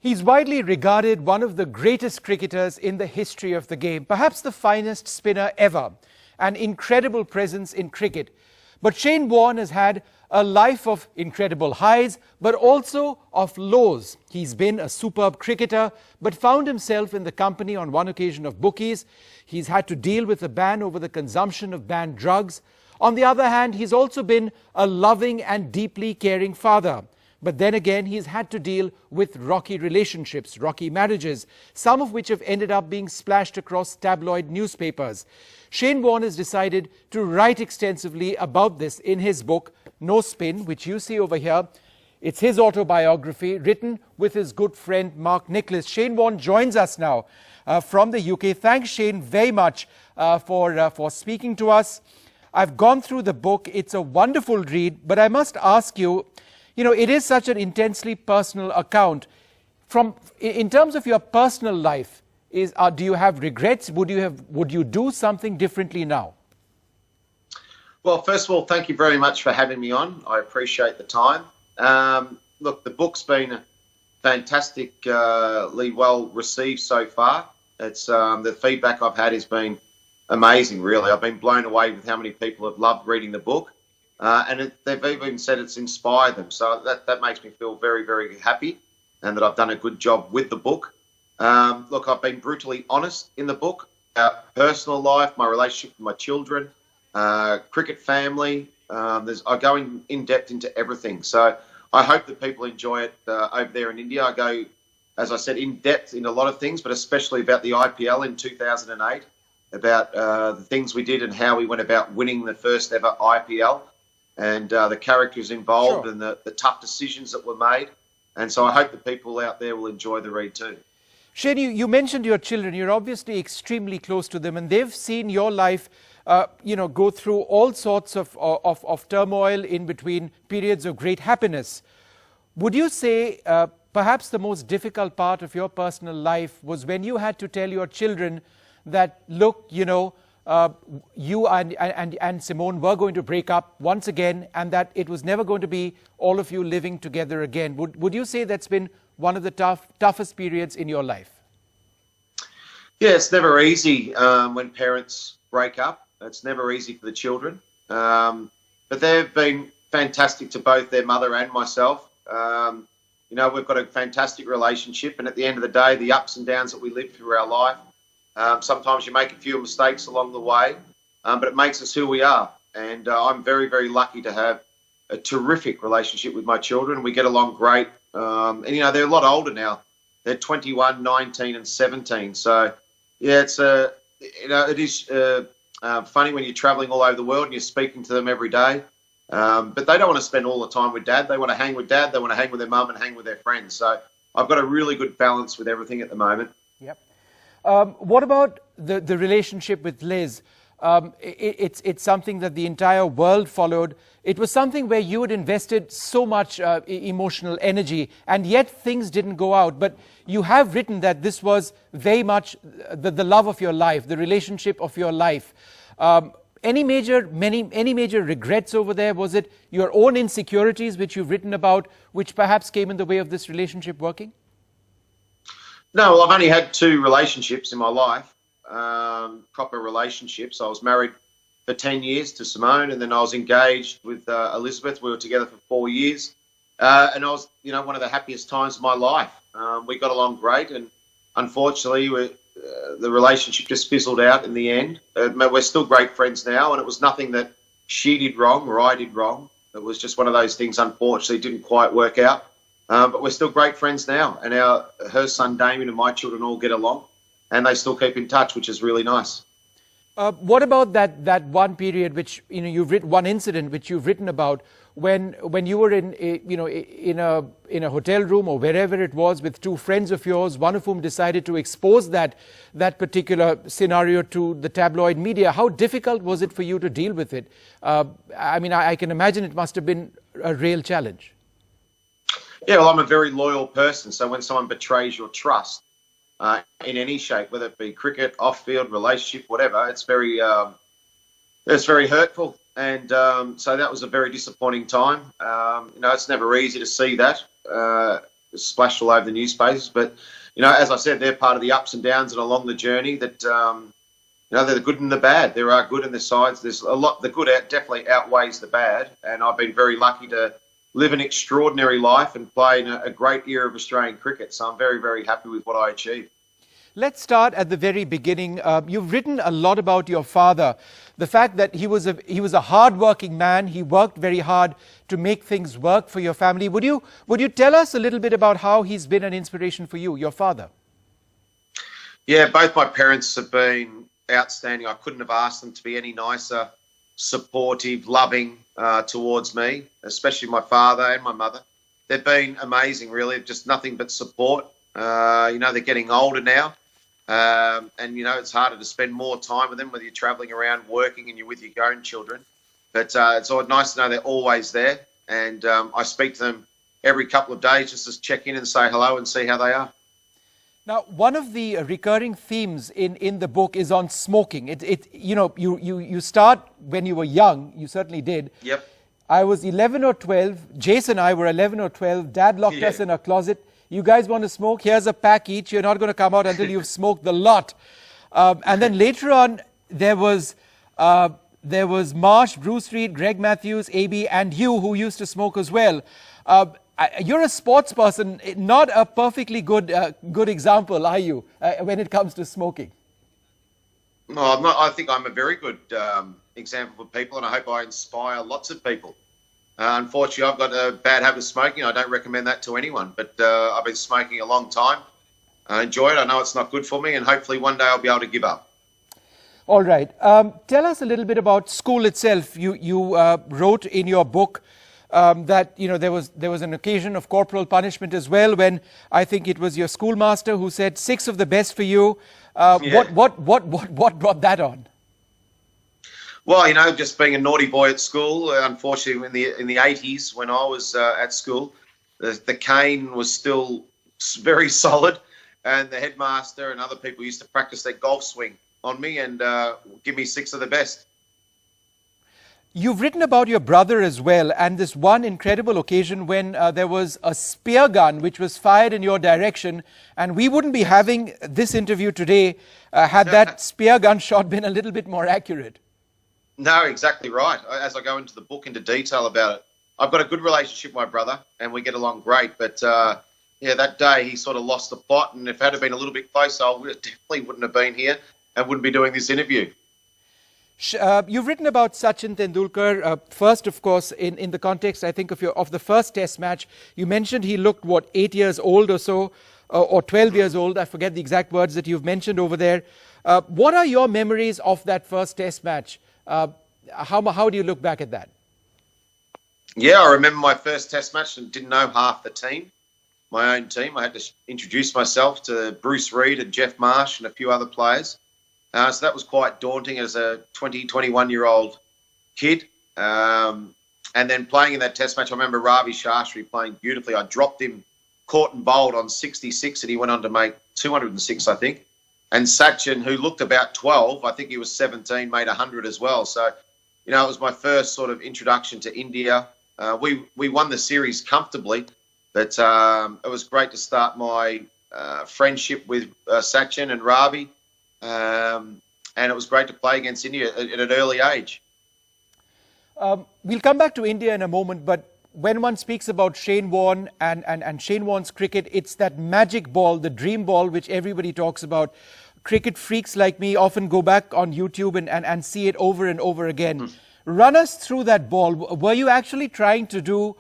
He's widely regarded one of the greatest cricketers in the history of the game, perhaps the finest spinner ever, an incredible presence in cricket. But Shane Warne has had a life of incredible highs, but also of lows. He's been a superb cricketer, but found himself in the company on one occasion of bookies. He's had to deal with a ban over the consumption of banned drugs. On the other hand, he's also been a loving and deeply caring father. But then again, he's had to deal with rocky relationships, rocky marriages, some of which have ended up being splashed across tabloid newspapers. Shane Warne has decided to write extensively about this in his book, No Spin, which you see over here. It's his autobiography, written with his good friend Mark Nicholas. Shane Warne joins us now from the UK. Thanks, Shane, very much for speaking to us. I've gone through the book. It's a wonderful read, but I must ask you, it is such an intensely personal account. In terms of your personal life, do you have regrets? Would you do something differently now? Well, first of all, thank you very much for having me on. I appreciate the time. Look, the book's been fantastically well received so far. It's the feedback I've had has been amazing, really. I've been blown away with how many people have loved reading the book. And they've even said it's inspired them. So that makes me feel very, very happy and that I've done a good job with the book. Look, I've been brutally honest in the book about personal life, my relationship with my children, cricket family. I go in depth into everything. So I hope that people enjoy it over there in India. I go, as I said, in depth in a lot of things, but especially about the IPL in 2008, about the things we did and how we went about winning the first ever IPL. And the characters involved, sure, and the tough decisions that were made. And so I hope the people out there will enjoy the read too. Shane, you mentioned your children. You're obviously extremely close to them, and they've seen your life go through all sorts of turmoil in between periods of great happiness. Would you say perhaps the most difficult part of your personal life was when you had to tell your children that, look, you and Simone were going to break up once again, and that it was never going to be all of you living together again? Would you say that's been one of the toughest periods in your life? Yeah, it's never easy when parents break up. It's never easy for the children. But they've been fantastic to both their mother and myself. We've got a fantastic relationship, and at the end of the day, the ups and downs that we live through our life, sometimes you make a few mistakes along the way, but it makes us who we are. And I'm very, very lucky to have a terrific relationship with my children. We get along great. And they're a lot older now. They're 21, 19 and 17. So, yeah, it is funny when you're traveling all over the world and you're speaking to them every day. But they don't want to spend all the time with Dad. They want to hang with Dad. They want to hang with their mum and hang with their friends. So I've got a really good balance with everything at the moment. Yep. What about the relationship with Liz? It's something that the entire world followed. It was something where you had invested so much emotional energy, and yet things didn't go out. But you have written that this was very much the love of your life, the relationship of your life. Any major regrets over there? Was it your own insecurities, which you've written about, which perhaps came in the way of this relationship working? No, well, I've only had 2 relationships in my life, proper relationships. I was married for 10 years to Simone, and then I was engaged with Elizabeth. We were together for 4 years, and I was, one of the happiest times of my life. We got along great, and unfortunately, the relationship just fizzled out in the end. We're still great friends now, and it was nothing that she did wrong or I did wrong. It was just one of those things, unfortunately, didn't quite work out. But we're still great friends now, and her son Damien and my children all get along, and they still keep in touch, which is really nice. What about that one period, which you've written, one incident which you've written about, when you were in a hotel room or wherever it was with 2 friends of yours, one of whom decided to expose that particular scenario to the tabloid media? How difficult was it for you to deal with it? I can imagine it must have been a real challenge. Yeah, well, I'm a very loyal person, so when someone betrays your trust, in any shape, whether it be cricket, off-field, relationship, whatever. It's very hurtful. And so that was a very disappointing time. It's never easy to see that splashed all over the newspapers. But, as I said, they're part of the ups and downs and along the journey that, they're the good and the bad. There are good in the sides. There's a lot. The good definitely outweighs the bad. And I've been very lucky to live an extraordinary life and play in a great era of Australian cricket. So I'm very, very happy with what I achieved. Let's start at the very beginning. You've written a lot about your father, the fact that he was a hard-working man. He worked very hard to make things work for your family. Would you tell us a little bit about how he's been an inspiration for you, your father? Yeah, both my parents have been outstanding. I couldn't have asked them to be any nicer, supportive, loving towards me, especially my father and my mother. They've been amazing, really, just nothing but support. They're getting older now. It's harder to spend more time with them, whether you're travelling around working and you're with your own children. But it's nice to know they're always there. And I speak to them every couple of days just to check in and say hello and see how they are. Now, one of the recurring themes in the book is on smoking. You start when you were young. You certainly did. Yep. I was 11 or 12. Jason and I were 11 or 12. Dad locked us in a closet. You guys want to smoke? Here's a pack each. You're not going to come out until you've smoked the lot. And then later on, there was Marsh, Bruce Reed, Greg Matthews, AB, and you, who used to smoke as well. You're a sports person, not a perfectly good example, are you, when it comes to smoking? No, I'm not. I think I'm a very good example for people, and I hope I inspire lots of people. Unfortunately, I've got a bad habit of smoking. I don't recommend that to anyone, but I've been smoking a long time. I enjoy it. I know it's not good for me, and hopefully one day I'll be able to give up. All right. Tell us a little bit about school itself. You wrote in your book that there was an occasion of corporal punishment as well, when I think it was your schoolmaster who said 6 of the best for you. What brought that on? Well, just being a naughty boy at school. Unfortunately, in the 80s, when I was at school, the cane was still very solid, and the headmaster and other people used to practice their golf swing on me and give me 6 of the best. You've written about your brother as well, and this one incredible occasion when there was a spear gun which was fired in your direction, and we wouldn't be having this interview today had that spear gun shot been a little bit more accurate. No, exactly right. As I go into the book into detail about it, I've got a good relationship with my brother and we get along great. But that day he sort of lost the plot, and if it had been a little bit closer, I definitely wouldn't have been here and wouldn't be doing this interview. You've written about Sachin Tendulkar, first, of course, in the context, I think, of the first Test match. You mentioned he looked, 8 years old or so, or 12 years old. I forget the exact words that you've mentioned over there. What are your memories of that first Test match? How do you look back at that? Yeah, I remember my first Test match and didn't know half the team, my own team. I had to introduce myself to Bruce Reed and Jeff Marsh and a few other players. So that was quite daunting as a 21-year-old kid. And then playing in that Test match, I remember Ravi Shastri playing beautifully. I dropped him, caught and bowled on 66, and he went on to make 206, I think. And Sachin, who looked about 12, I think he was 17, made 100 as well. So, it was my first sort of introduction to India. We won the series comfortably, but it was great to start my friendship with Sachin and Ravi. And it was great to play against India at an early age. We'll come back to India in a moment, but when one speaks about Shane Warne and Shane Warne's cricket, it's that magic ball, the dream ball, which everybody talks about. Cricket freaks like me often go back on YouTube and see it over and over again. Run us through that ball. Were you actually trying to do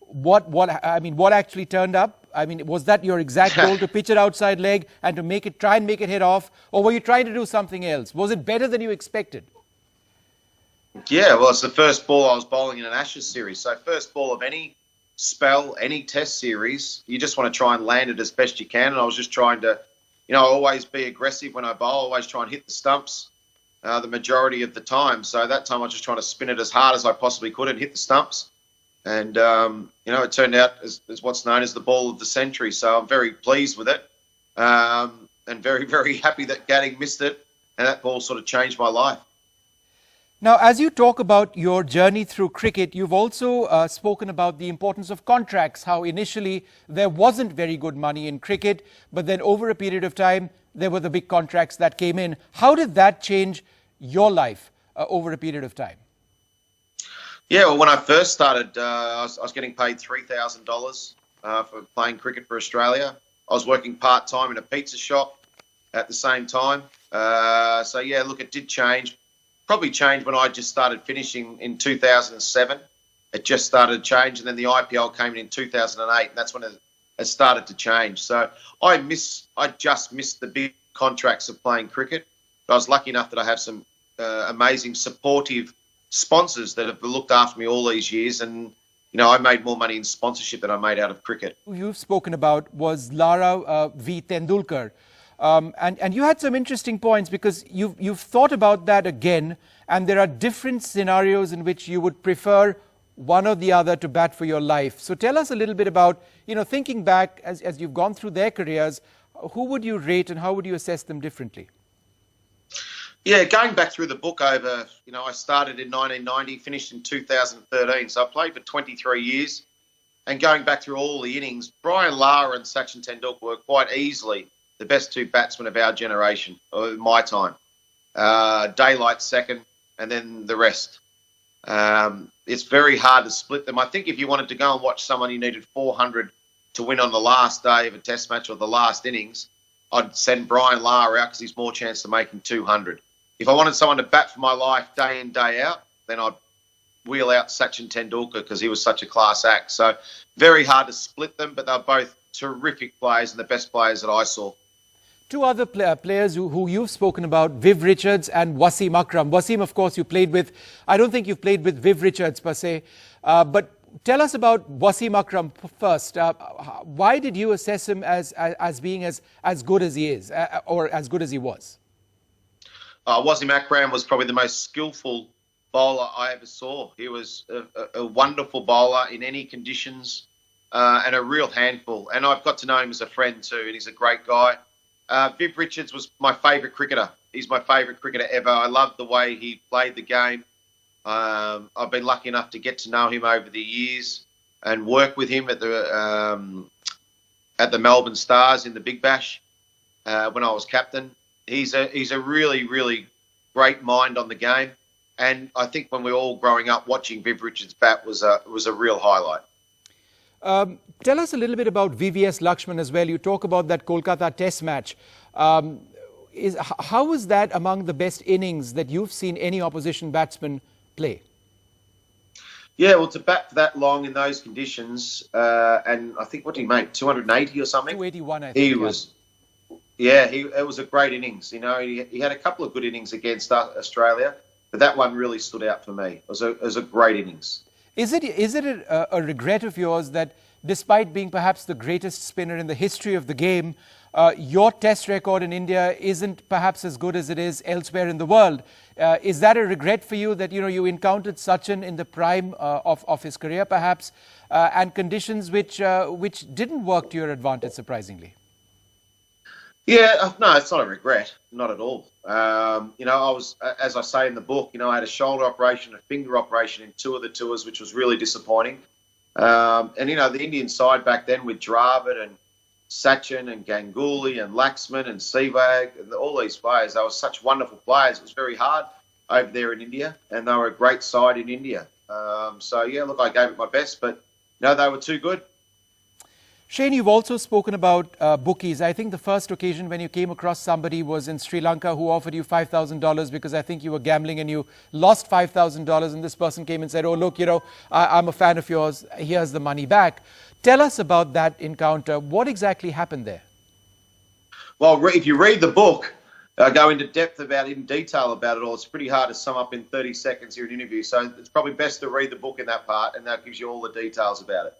what actually turned up? I mean, was that your exact goal, to pitch it outside leg and to try and make it hit off? Or were you trying to do something else? Was it better than you expected? Yeah, well, it's the first ball I was bowling in an Ashes series. So first ball of any spell, any Test series, you just want to try and land it as best you can. And I was just trying to, always be aggressive when I bowl, always try and hit the stumps the majority of the time. So that time I was just trying to spin it as hard as I possibly could and hit the stumps. And, it turned out as what's known as the ball of the century. So I'm very pleased with it. and very, very happy that Gadding missed it, and that ball sort of changed my life. Now, as you talk about your journey through cricket, you've also spoken about the importance of contracts, how initially there wasn't very good money in cricket, but then over a period of time, there were the big contracts that came in. How did that change your life over a period of time? Yeah, well, when I first started, I was getting paid $3,000 for playing cricket for Australia. I was working part-time in a pizza shop at the same time. So, yeah, look, it did change. Probably changed when I just started finishing in 2007. It just started to change, and then the IPL came in 2008, and that's when it started to change. So I just missed the big contracts of playing cricket. But I was lucky enough that I have some amazing supportive sponsors that have looked after me all these years, and I made more money in sponsorship than I made out of cricket. Who you've spoken about was Lara v. Tendulkar. And you had some interesting points because you've thought about that again, and there are different scenarios in which you would prefer one or the other to bat for your life. So tell us a little bit about, thinking back as you've gone through their careers, who would you rate and how would you assess them differently? Yeah, going back through the book over, I started in 1990, finished in 2013. So I played for 23 years. And going back through all the innings, Brian Lara and Sachin Tendulkar were quite easily the best two batsmen of our generation, or my time. Daylight second, and then the rest. It's very hard to split them. I think if you wanted to go and watch someone, you needed 400 to win on the last day of a test match or the last innings, I'd send Brian Lara out because he's more chance of making 200. If I wanted someone to bat for my life day in, day out, then I'd wheel out Sachin Tendulkar because he was such a class act. So very hard to split them, but they're both terrific players and the best players that I saw. Two other players who you've spoken about, Viv Richards and Wasim Akram. Wasim, of course, you played with. I don't think you've played with Viv Richards per se. But tell us about Wasim Akram first. Why did you assess him as being as good as he is, or as good as he was? Wasim Akram was probably the most skillful bowler I ever saw. He was a wonderful bowler in any conditions and a real handful. And I've got to know him as a friend too, and he's a great guy. Viv Richards was my favourite cricketer. He's my favourite cricketer ever. I loved the way he played the game. I've been lucky enough to get to know him over the years and work with him at the Melbourne Stars in the Big Bash when I was captain. He's a really, really great mind on the game. And I think when we were all growing up, watching Viv Richards bat was a real highlight. Tell us a little bit about VVS Laxman as well. You talk about that Kolkata Test match. How was that among the best innings that you've seen any opposition batsman play? Yeah, well, to bat for that long in those conditions, and I think, what did he make, 280 or something? 281, I think. It was a great innings. He had a couple of good innings against Australia, but that one really stood out for me. It was a great innings. Is it a regret of yours that despite being perhaps the greatest spinner in the history of the game, your test record in India isn't perhaps as good as it is elsewhere in the world? Is that a regret for you that you encountered Sachin in the prime of his career perhaps, and conditions which didn't work to your advantage, surprisingly? Yeah, no, it's not a regret, not at all. I was, as I say in the book, I had a shoulder operation, a finger operation in two of the tours, which was really disappointing. And the Indian side back then with Dravid and Sachin and Ganguly and Laxman and Sehwag and all these players, they were such wonderful players. It was very hard over there in India, and they were a great side in India. So, yeah, look, I gave it my best, but, they were too good. Shane, you've also spoken about bookies. I think the first occasion when you came across somebody was in Sri Lanka who offered you $5,000 because I think you were gambling and you lost $5,000, and this person came and said, oh, look, I'm a fan of yours. Here's the money back. Tell us about that encounter. What exactly happened there? Well, if you read the book, I go into detail about it all. It's pretty hard to sum up in 30 seconds here in an interview. So it's probably best to read the book in that part, and that gives you all the details about it.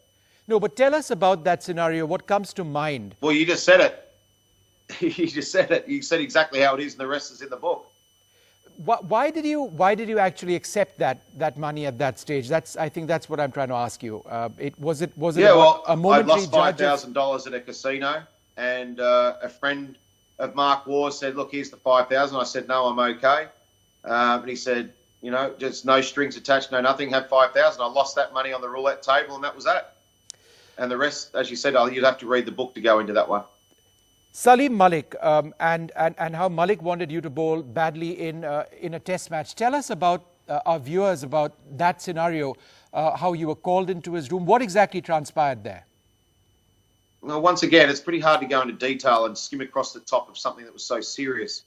No, but tell us about that scenario. What comes to mind? Well, you just said it. You just said it. You said exactly how it is, and the rest is in the book. Why did you actually accept that money at that stage? I think that's what I'm trying to ask you. Was it yeah, well, a momentary I lost $5,000 at a casino, and a friend of Mark Waugh said, look, here's the 5,000. I said, no, I'm okay. And he said, you know, just no strings attached, no nothing, have 5,000. I lost that money on the roulette table, and that was that. And the rest, as you said, you'd have to read the book to go into that one. Salim Malik and how Malik wanted you to bowl badly in a test match. Tell us about our viewers about that scenario, how you were called into his room. What exactly transpired there? Well, once again, it's pretty hard to go into detail and skim across the top of something that was so serious.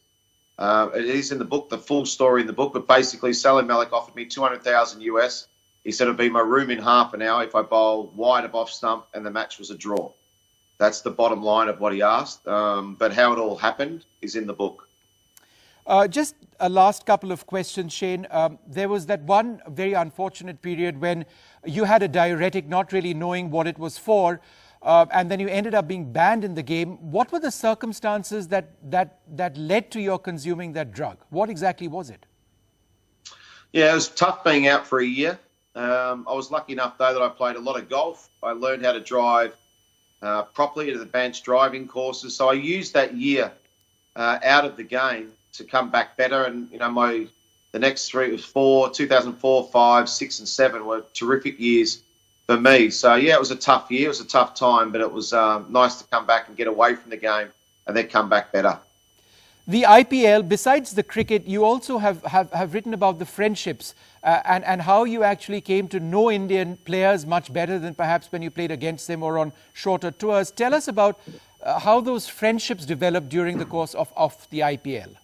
It is in the book, the full story in the book, but basically Salim Malik offered me 200,000 US. He said it'd be my room in half an hour if I bowled wide of off stump, and the match was a draw. That's the bottom line of what he asked. But how it all happened is in the book. Just a last couple of questions, Shane. There was that one very unfortunate period when you had a diuretic, not really knowing what it was for, and then you ended up being banned in the game. What were the circumstances that led to your consuming that drug? What exactly was it? Yeah, it was tough being out for a year. I was lucky enough, though, that I played a lot of golf. I learned how to drive properly at advanced driving courses. So I used that year out of the game to come back better. And, you know, the next 2004, 5, 6 and 7 were terrific years for me. So, yeah, it was a tough year. It was a tough time, but it was nice to come back and get away from the game and then come back better. The IPL, besides the cricket, you also have written about the friendships and how you actually came to know Indian players much better than perhaps when you played against them or on shorter tours. Tell us about how those friendships developed during the course of the IPL.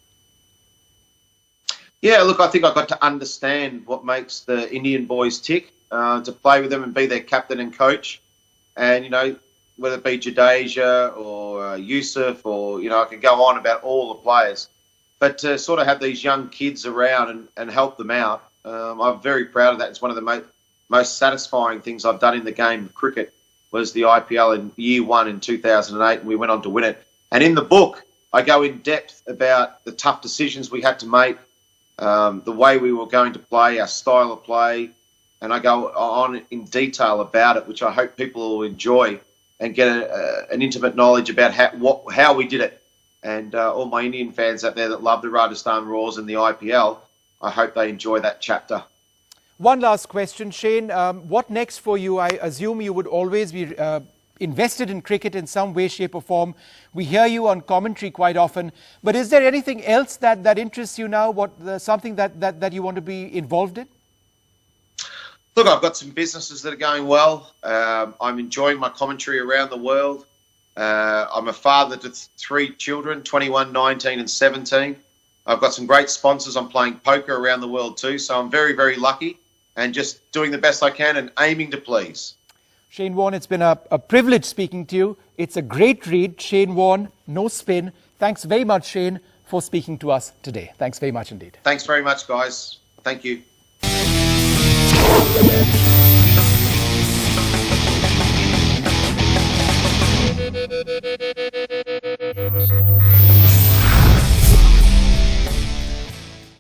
Yeah, look, I think I got to understand what makes the Indian boys tick, to play with them and be their captain and coach. And, you know, whether it be Jadeja or Yusuf or, you know, I could go on about all the players. But to sort of have these young kids around and help them out, I'm very proud of that. It's one of the most satisfying things I've done in the game of cricket was the IPL in year 1 in 2008, and we went on to win it. And in the book, I go in depth about the tough decisions we had to make, the way we were going to play, our style of play, and I go on in detail about it, which I hope people will enjoy and get an intimate knowledge about how we did it. And all my Indian fans out there that love the Rajasthan Royals and the IPL, I hope they enjoy that chapter. One last question, Shane. What next for you? I assume you would always be invested in cricket in some way, shape or form. We hear you on commentary quite often. But is there anything else that interests you now? Something that you want to be involved in? Look, I've got some businesses that are going well. I'm enjoying my commentary around the world. I'm a father to 3 children, 21, 19 and 17. I've got some great sponsors. I'm playing poker around the world too. So I'm very, very lucky and just doing the best I can and aiming to please. Shane Warne, it's been a privilege speaking to you. It's a great read. Shane Warne, No Spin. Thanks very much, Shane, for speaking to us today. Thanks very much indeed. Thanks very much, guys. Thank you.